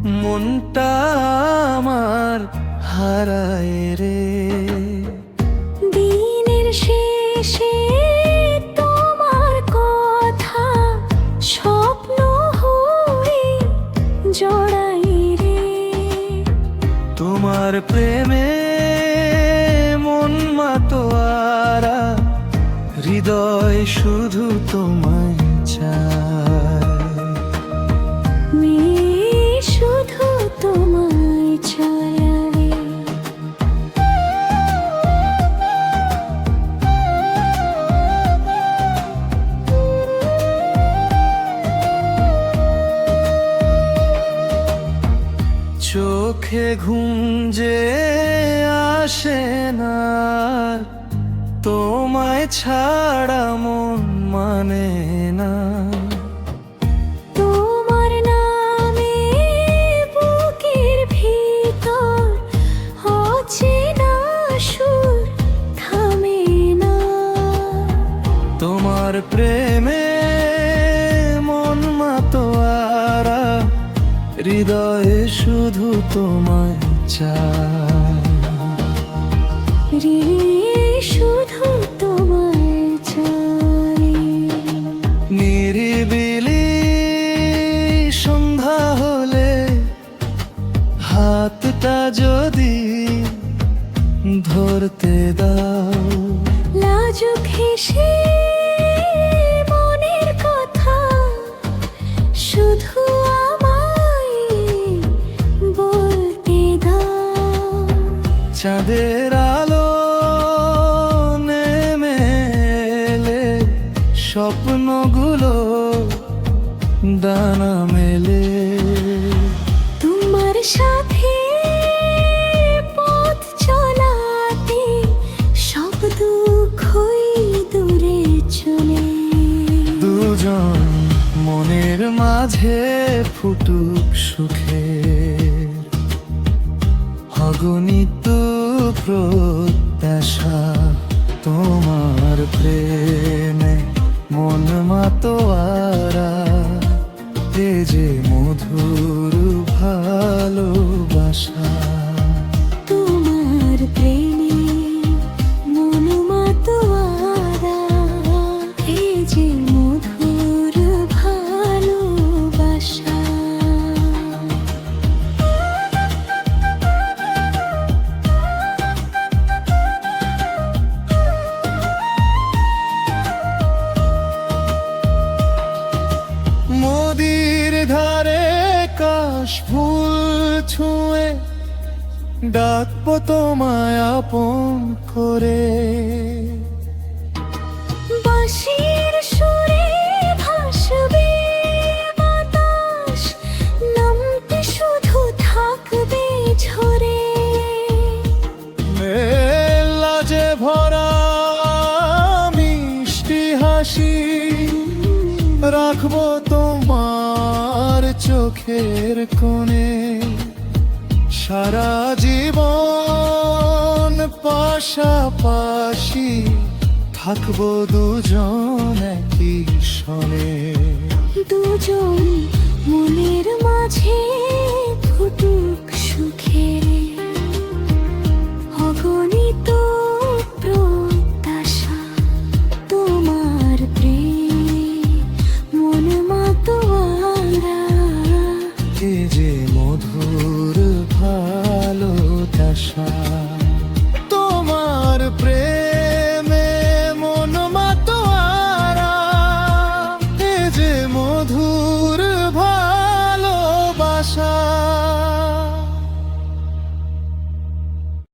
মনটা আমার হারায় রে। দিনের শেষে তোমার কথা স্বপ্ন হয়ে জড়াই রে। তোমার প্রেমে মন মাতোয়ারা, হৃদয় শুধু তোমায় চায়। মেয়ে শুধু তোমায় চায় রে। চোখে ঘুম যে আসে না, তোমায় ছাড়া মন মানে না। তোমার নামে বুকের ভিতর অচেনা সুর থামে না। তোমার প্রেমে মন মাতোয়ারা, হৃদয়ে শুধু তোমায় চায়। রে শুধু তোমায় চায়। নিরিবিলি সন্ধ্যা হলে হাতটা যদি ধরতে দাও। লাজুক হেসে মনের কথা শুধু আমায় বলতে দাও। চাঁদের আলো নেমে এলে স্বপ্নগুলো ডানা মেলে। তোমার সাথে পথ চলাতে সব দুঃখই দূরে চলে। দুজন মনের মাঝে ফুটুক সুখের অগণিত প্রত্যাশা। তোমার প্রেমে মন মাতোয়ারা, এ যে মধুর ভালোবাসা। তোমার প্রেমে মন মাতোয়ারা, এ যে মধুর ভালোবাসা। নদীর ধারে কাশ ফুল ছুঁয়ে ডাকবো তোমায় আপন করে। বাঁশির সুরে ভাসবে বাতাস, নামতে শুধু থাকবে ঝরে। মেলা যে ভরা মিষ্টি হাসি, রাখবো তোমার চোখের কোণে। সারা জীবন পাশাপাশি থাকবো দুজন একই সনে। দুজন মনের মাঝে